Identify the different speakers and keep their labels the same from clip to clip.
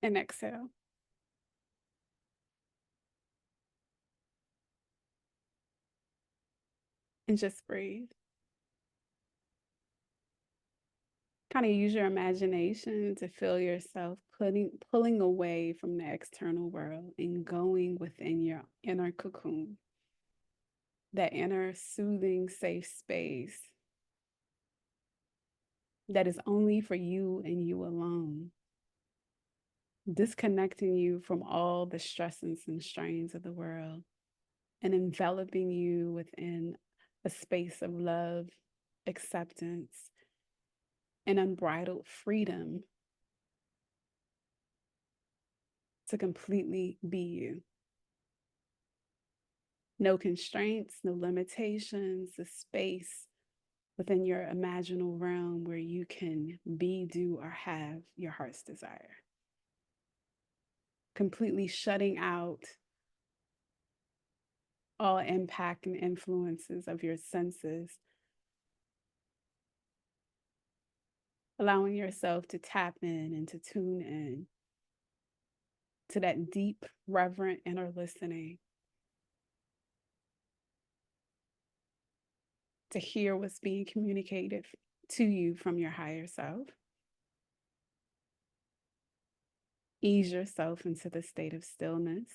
Speaker 1: And exhale. And just breathe. Kind of use your imagination to feel yourself pulling away from the external world and going within your inner cocoon, that inner soothing, safe space that is only for you and you alone, disconnecting you from all the stresses and strains of the world and enveloping you within a space of love, acceptance, and unbridled freedom to completely be you. No constraints, no limitations, a space within your imaginal realm where you can be, do, or have your heart's desire. Completely shutting out all impact and influences of your senses, allowing yourself to tap in and to tune in to that deep, reverent inner listening, to hear what's being communicated to you from your higher self. Ease yourself into the state of stillness.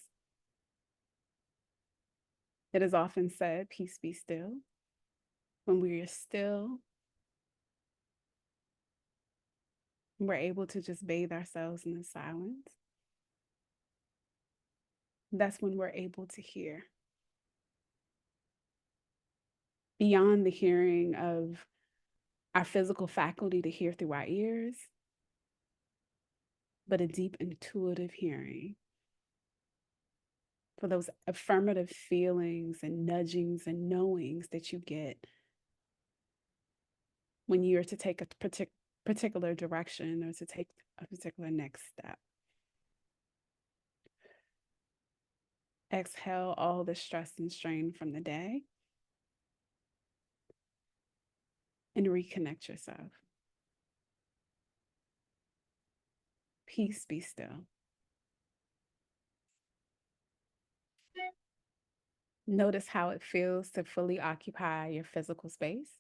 Speaker 1: It is often said, peace be still. When we are still, we're able to just bathe ourselves in the silence. That's when we're able to hear. Beyond the hearing of our physical faculty to hear through our ears, but a deep intuitive hearing for those affirmative feelings and nudgings and knowings that you get when you're to take a particular direction or to take a particular next step. Exhale all the stress and strain from the day and reconnect yourself. Peace be still. Notice how it feels to fully occupy your physical space.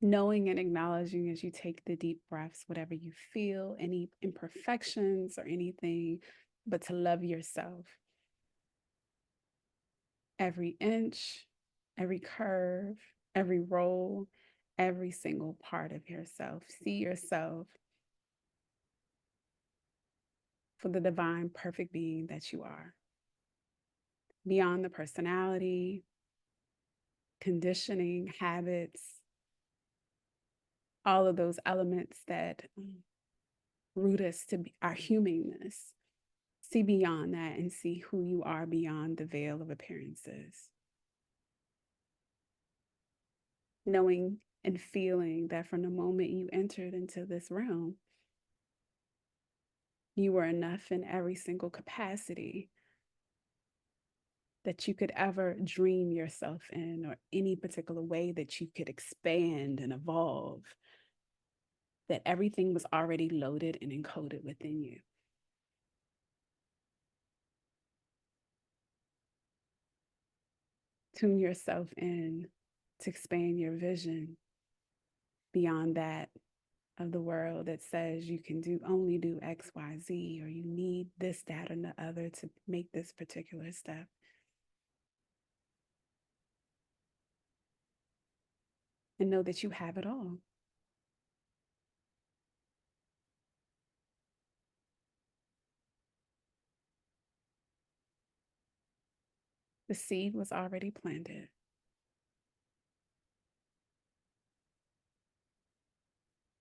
Speaker 1: Knowing and acknowledging as you take the deep breaths, whatever you feel, any imperfections or anything, but to love yourself. Every inch, every curve, every roll, every single part of yourself. See yourself for the divine, perfect being that you are. Beyond the personality, conditioning, habits, all of those elements that root us to our humanness. See beyond that and see who you are beyond the veil of appearances. Knowing and feeling that from the moment you entered into this realm, you were enough in every single capacity that you could ever dream yourself in, or any particular way that you could expand and evolve, that everything was already loaded and encoded within you. Tune yourself in to expand your vision beyond that of the world that says you can only do X, Y, Z, or you need this, that, and the other to make this particular step. And know that you have it all. The seed was already planted.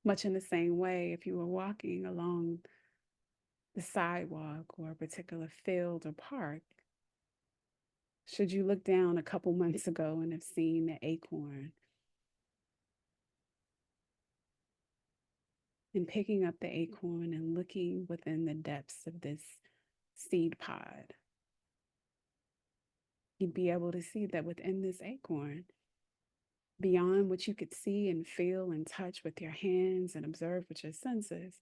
Speaker 1: Much in the same way, if you were walking along the sidewalk or a particular field or park, should you look down a couple months ago and have seen the acorn, and picking up the acorn and looking within the depths of this seed pod, you'd be able to see that within this acorn, Beyond what you could see and feel and touch with your hands and observe with your senses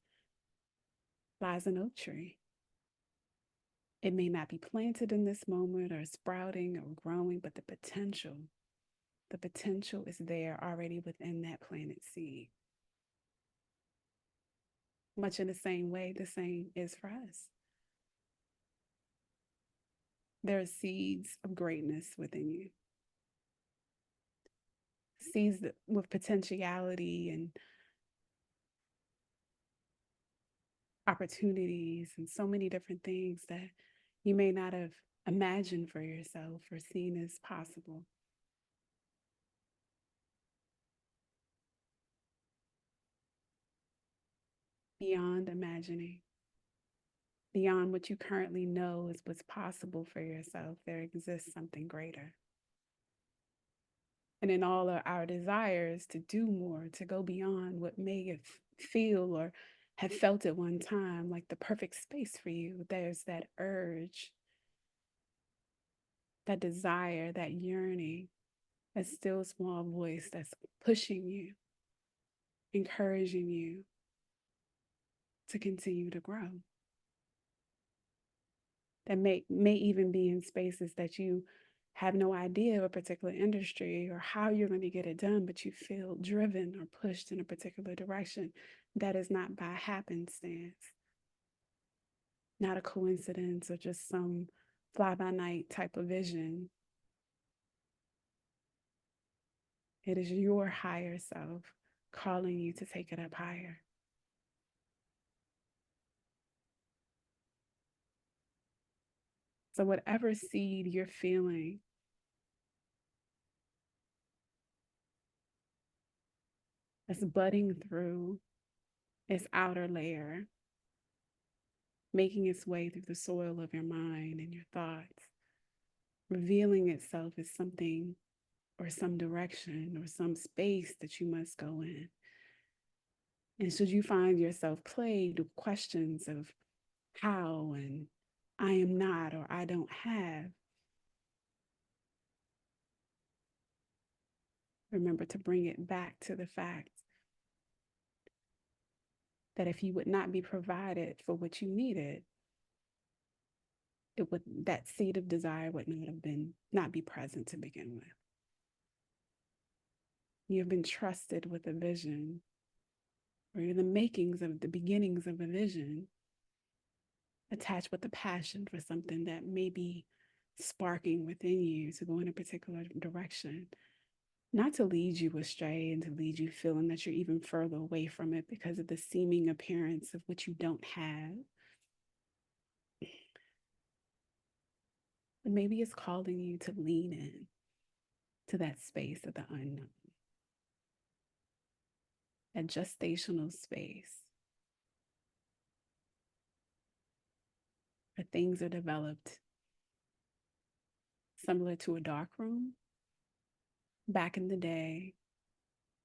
Speaker 1: lies an oak tree. It may not be planted in this moment or sprouting or growing, but the potential is there already within that planted seed. Much in the same way, the same is for us. There are seeds of greatness within you, seeds with potentiality and opportunities and so many different things that you may not have imagined for yourself or seen as possible. Beyond imagining, beyond what you currently know is what's possible for yourself, there exists something greater. And in all of our desires to do more, to go beyond what may feel or have felt at one time like the perfect space for you, there's that urge, that desire, that yearning, that still small voice that's pushing you, encouraging you to continue to grow. That may even be in spaces that you have no idea of a particular industry or how you're going to get it done, but you feel driven or pushed in a particular direction. That is not by happenstance, not a coincidence or just some fly by night type of vision. It is your higher self calling you to take it up higher. So, whatever seed you're feeling that's budding through its outer layer, making its way through the soil of your mind and your thoughts, revealing itself as something or some direction or some space that you must go in. And should you find yourself plagued with questions of how and I am not or I don't have, remember to bring it back to the fact that if you would not be provided for what you needed, it would, that seed of desire would not be present to begin with. You have been trusted with a vision, or the makings of the beginnings of a vision, attached with a passion for something that may be sparking within you to go in a particular direction, not to lead you astray and to lead you feeling that you're even further away from it because of the seeming appearance of what you don't have. But maybe it's calling you to lean in to that space of the unknown, that gestational space where things are developed similar to a dark room. Back in the day,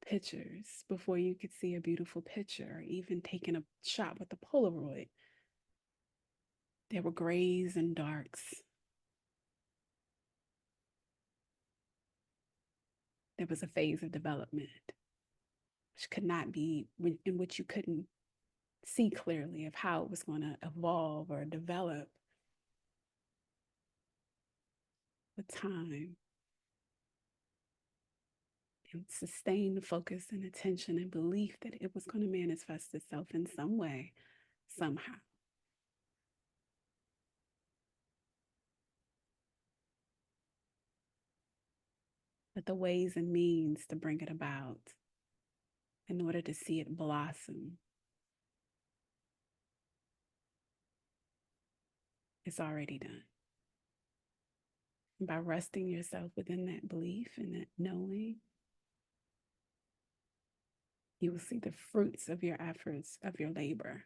Speaker 1: pictures, before you could see a beautiful picture, or even taking a shot with a Polaroid, there were grays and darks. There was a phase of development which could not be, in which you couldn't see clearly of how it was going to evolve or develop with time and sustained focus and attention and belief that it was going to manifest itself in some way, somehow. But the ways and means to bring it about in order to see it blossom, it's already done. And by resting yourself within that belief and that knowing, you will see the fruits of your efforts, of your labor,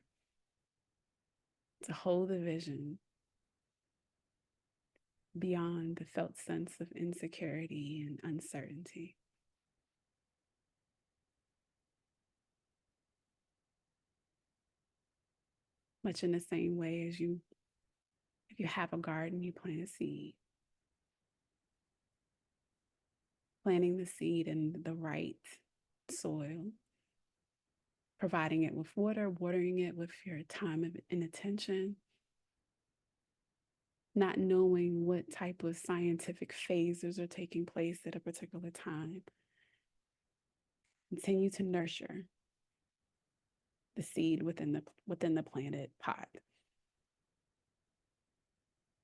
Speaker 1: to hold the vision beyond the felt sense of insecurity and uncertainty. Much in the same way as if you have a garden, you plant a seed. planting the seed in the right soil, providing it with water, watering it with your time and attention, not knowing what type of scientific phases are taking place at a particular time. Continue to nurture the seed within the planted pot.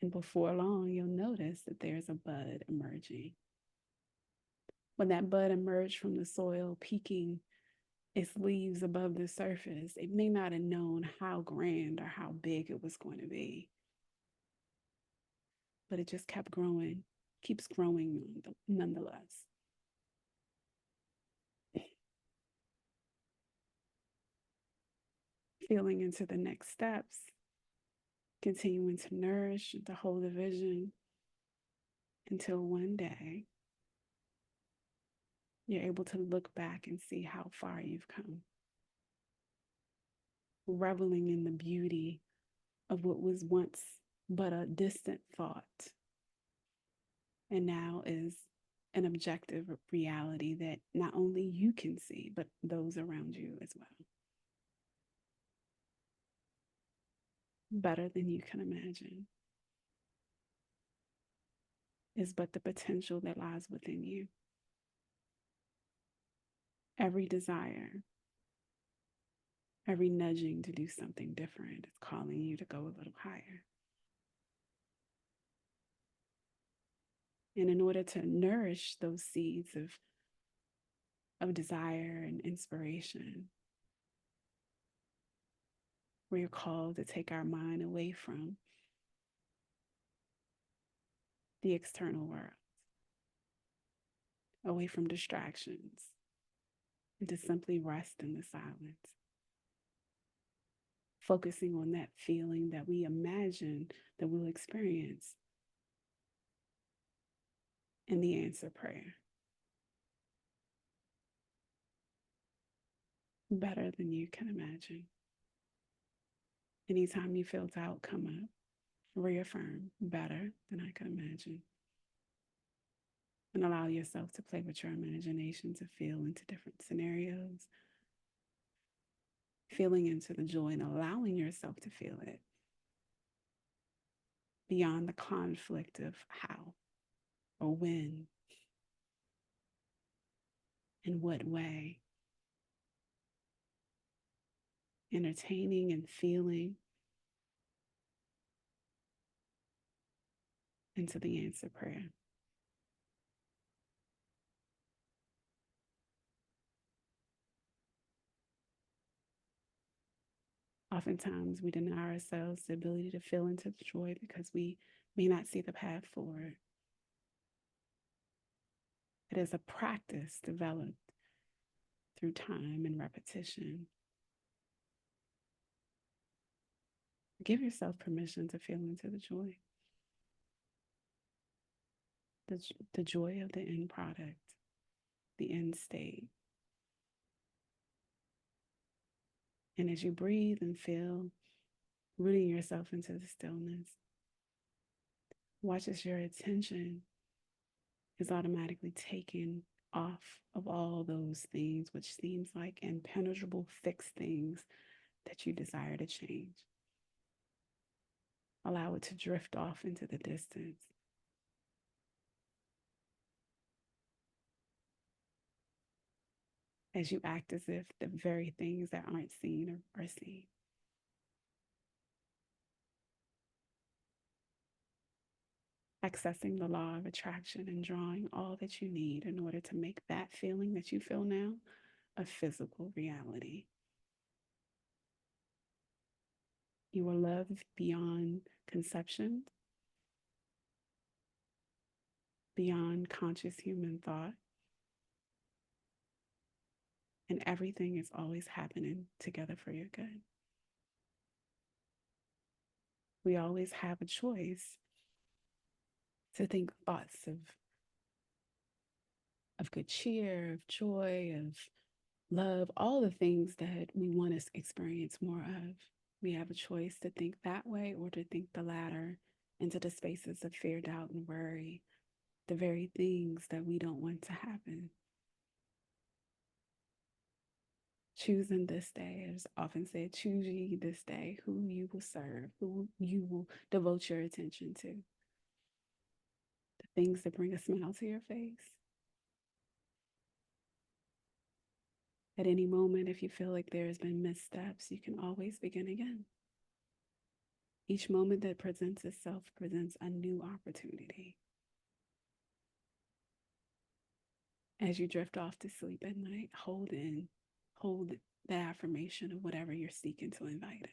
Speaker 1: And before long, you'll notice that there's a bud emerging. When that bud emerged from the soil, peeking its leaves above the surface, it may not have known how grand or how big it was going to be, but it just kept growing, keeps growing nonetheless. Feeling into the next steps, continuing to nourish the whole division until one day you're able to look back and see how far you've come, reveling in the beauty of what was once but a distant thought and now is an objective reality that not only you can see, but those around you as well. Better than you can imagine is but the potential that lies within you. Every desire, every nudging to do something different is calling you to go a little higher. And in order to nourish those seeds of desire and inspiration, we're called to take our mind away from the external world, away from distractions, and to simply rest in the silence, focusing on that feeling that we imagine that we'll experience in the answer prayer. Better than you can imagine. Anytime you feel doubt come up, reaffirm better than I could imagine. And allow yourself to play with your imagination to feel into different scenarios, feeling into the joy and allowing yourself to feel it beyond the conflict of how or when, in what way, entertaining and feeling into the answer prayer. Oftentimes, we deny ourselves the ability to feel into the joy because we may not see the path forward. It is a practice developed through time and repetition. Give yourself permission to feel into the joy, the joy of the end product, the end state. And as you breathe and feel, rooting yourself into the stillness, watch as your attention is automatically taken off of all those things which seems like impenetrable fixed things that you desire to change. Allow it to drift off into the distance. As you act as if the very things that aren't seen are seen. Accessing the law of attraction and drawing all that you need in order to make that feeling that you feel now a physical reality. You are loved beyond conception, beyond conscious human thought, and everything is always happening together for your good. We always have a choice to think thoughts of good cheer, of joy, of love, all the things that we want to experience more of. We have a choice to think that way or to think the latter into the spaces of fear, doubt, and worry, the very things that we don't want to happen. Choosing this day, as often said, choose ye this day who you will serve, who you will devote your attention to, the things that bring a smile to your face. At any moment, if you feel like there has been missteps, you can always begin again. Each moment that presents itself presents a new opportunity. As you drift off to sleep at night, hold the affirmation of whatever you're seeking to invite in.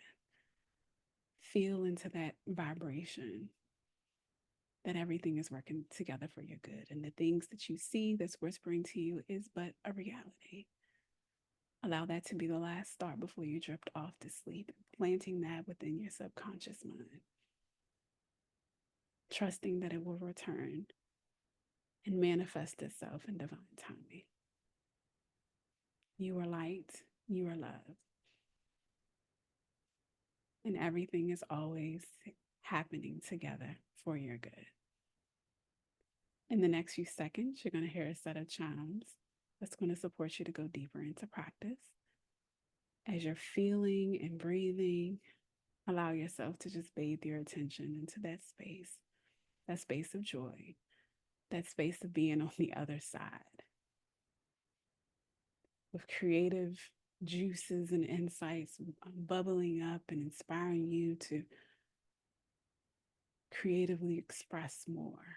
Speaker 1: Feel into that vibration that everything is working together for your good. And the things that you see that's whispering to you is but a reality. Allow that to be the last thought before you drift off to sleep, planting that within your subconscious mind, trusting that it will return and manifest itself in divine timing. You are light, you are love, and everything is always happening together for your good. In the next few seconds, you're going to hear a set of chimes that's going to support you to go deeper into practice. As you're feeling and breathing, allow yourself to just bathe your attention into that space of joy, that space of being on the other side, with creative juices and insights bubbling up and inspiring you to creatively express more.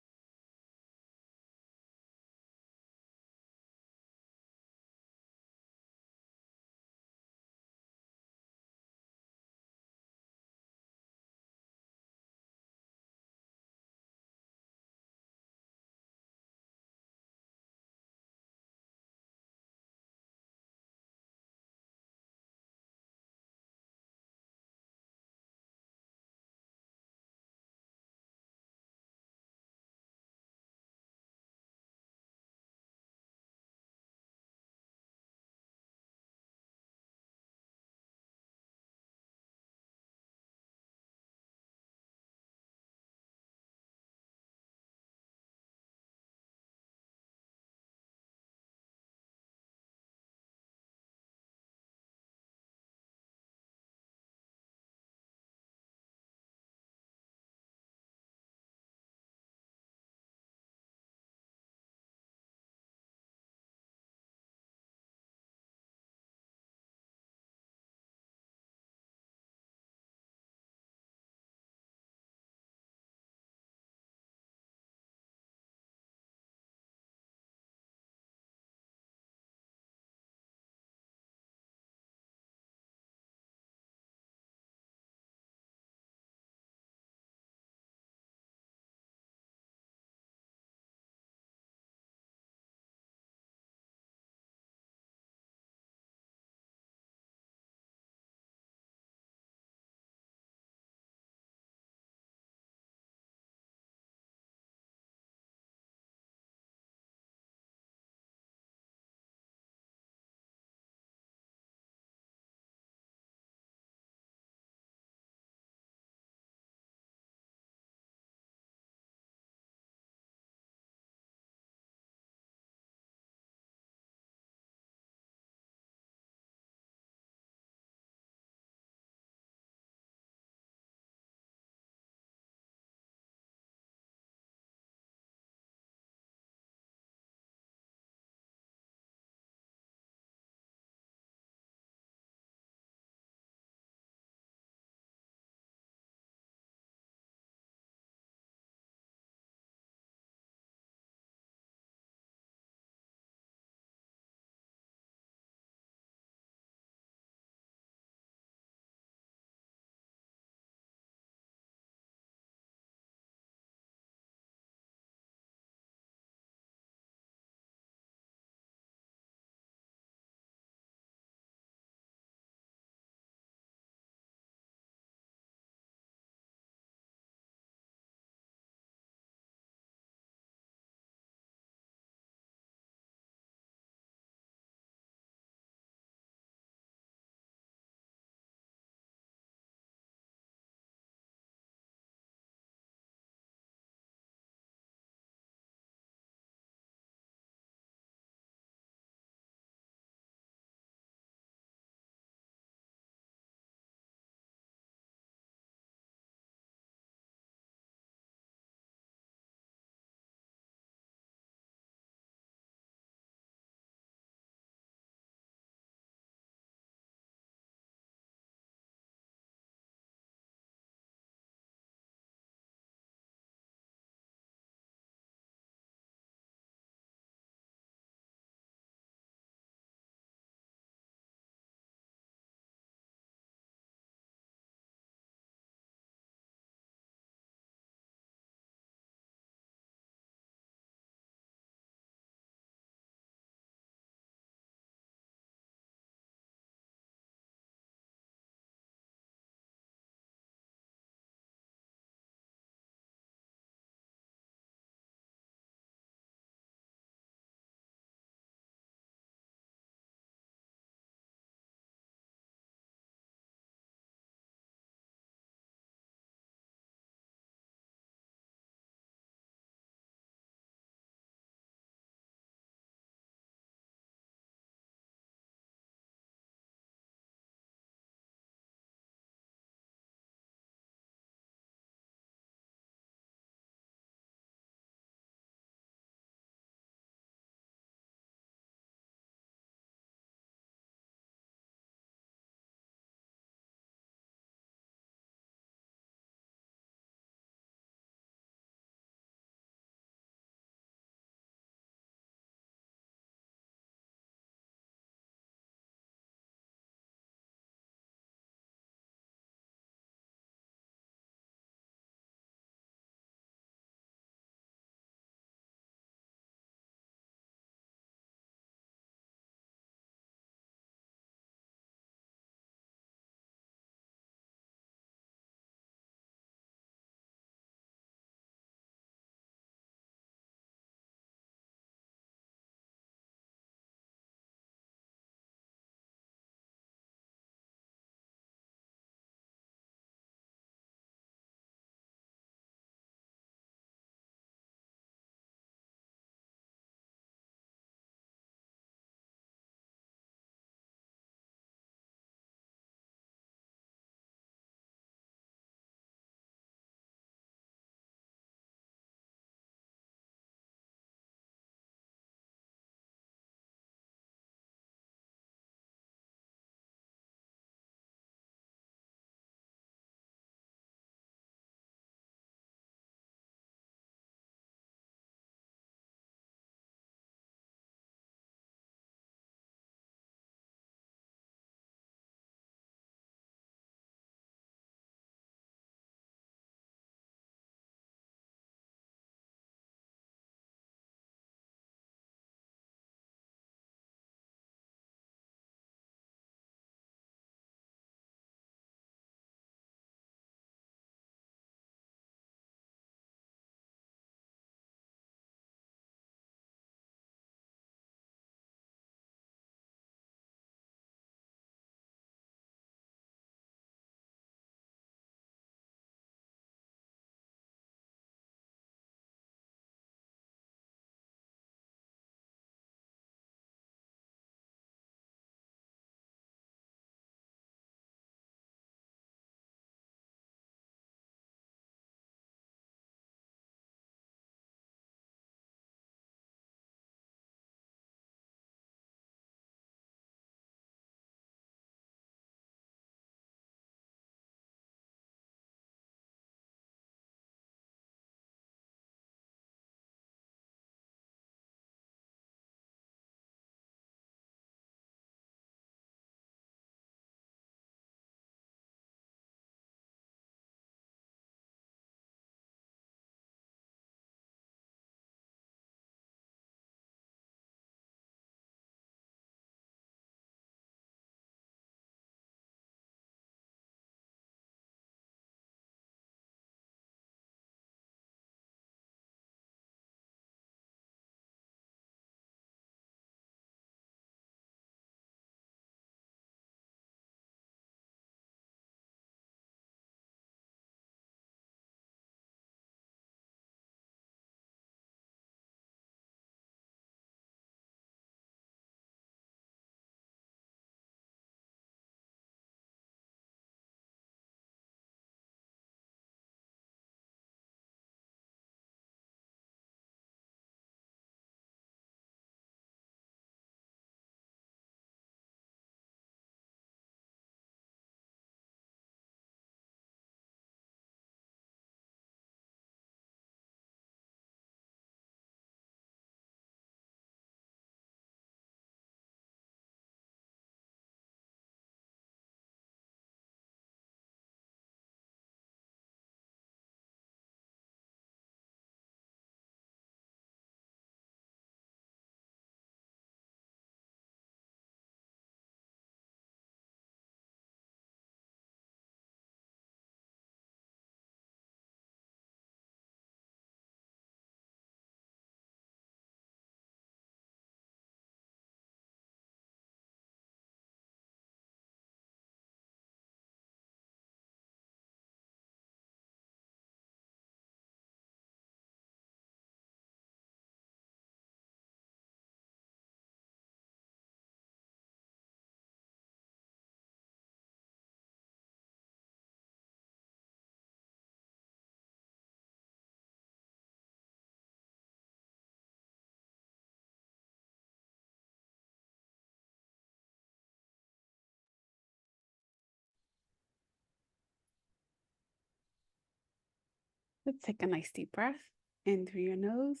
Speaker 1: Let's take a nice deep breath in through your nose.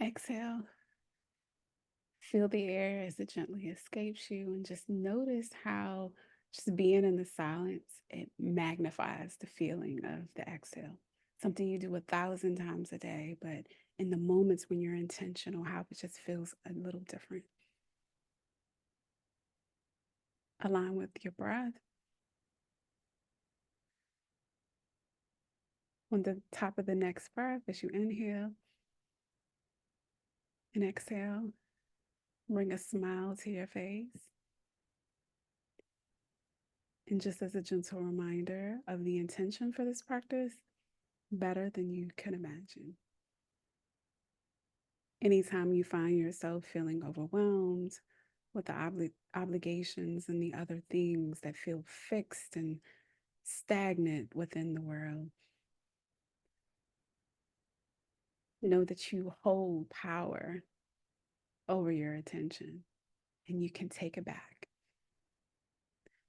Speaker 1: Exhale. Feel the air as it gently escapes you, and just notice how just being in the silence, it magnifies the feeling of the exhale. Something you do 1,000 times a day, but in the moments when you're intentional, how it just feels a little different. Align with your breath. On the top of the next breath, as you inhale and exhale, bring a smile to your face. And just as a gentle reminder of the intention for this practice, better than you can imagine. Anytime you find yourself feeling overwhelmed with the obligations and the other things that feel fixed and stagnant within the world, know that you hold power over your attention, and you can take it back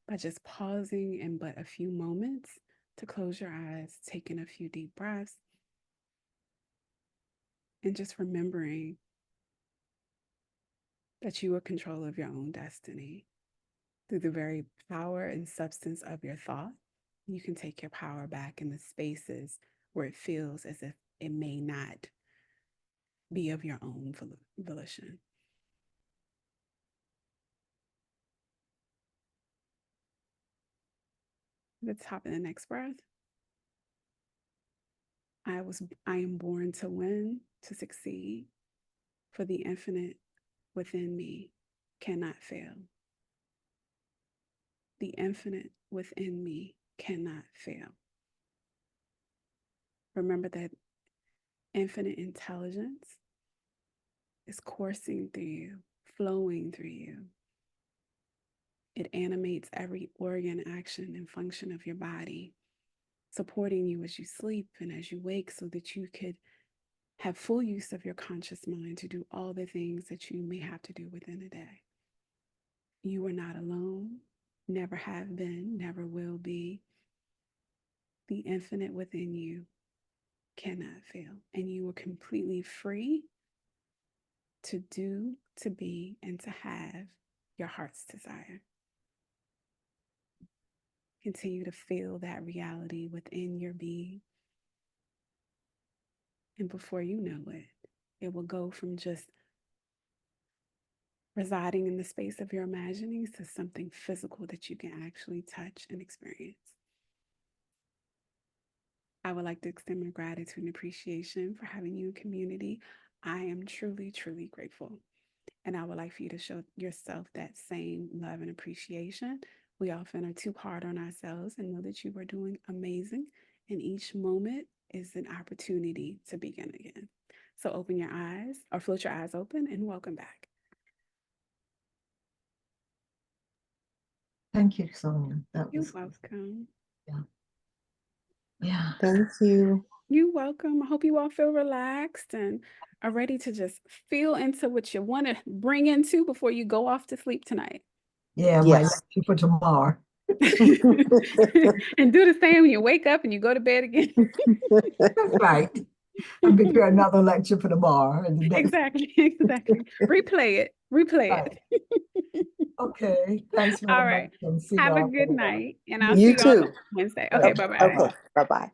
Speaker 1: by just pausing in but a few moments to close your eyes, taking a few deep breaths, and just remembering that you are in control of your own destiny. Through the very power and substance of your thought, you can take your power back in the spaces where it feels as if it may not be of your own volition. The top of the next breath. I am born to win, to succeed, for the infinite within me cannot fail. The infinite within me cannot fail. Remember that infinite intelligence is coursing through you, flowing through you. It animates every organ, action, and function of your body, supporting you as you sleep and as you wake so that you could have full use of your conscious mind to do all the things that you may have to do within a day. You are not alone, never have been, never will be. The infinite within you cannot fail, and you are completely free to do, to be, and to have your heart's desire. Continue to feel that reality within your being. And before you know it, it will go from just residing in the space of your imaginings to something physical that you can actually touch and experience. I would like to extend my gratitude and appreciation for having you in community. I am truly, truly grateful. And I would like for you to show yourself that same love and appreciation. We often are too hard on ourselves, and know that you are doing amazing. And each moment is an opportunity to begin again. So open your eyes, or float your eyes open, and welcome back.
Speaker 2: Thank you, Sonia. That
Speaker 1: You're
Speaker 2: was
Speaker 1: welcome.
Speaker 2: Yeah.
Speaker 3: Thank you.
Speaker 1: You're welcome. I hope you all feel relaxed and are ready to just feel into what you want to bring into before you go off to sleep tonight.
Speaker 2: Yeah, my
Speaker 3: Yes.
Speaker 2: lecture for tomorrow.
Speaker 1: And do the same when you wake up and you go to bed again.
Speaker 2: That's right. I'll prepare another lecture for tomorrow and the next.
Speaker 1: Exactly. Replay it.
Speaker 2: Right.
Speaker 1: It.
Speaker 2: Okay. Thanks very
Speaker 1: All
Speaker 2: much.
Speaker 1: right.
Speaker 2: And see
Speaker 1: Have a
Speaker 2: y'all
Speaker 1: good
Speaker 2: later.
Speaker 1: night. And I'll
Speaker 3: You
Speaker 1: see you on
Speaker 3: too.
Speaker 1: Wednesday.
Speaker 2: Okay.
Speaker 1: Okay. Bye-bye.
Speaker 3: Okay. Bye-bye.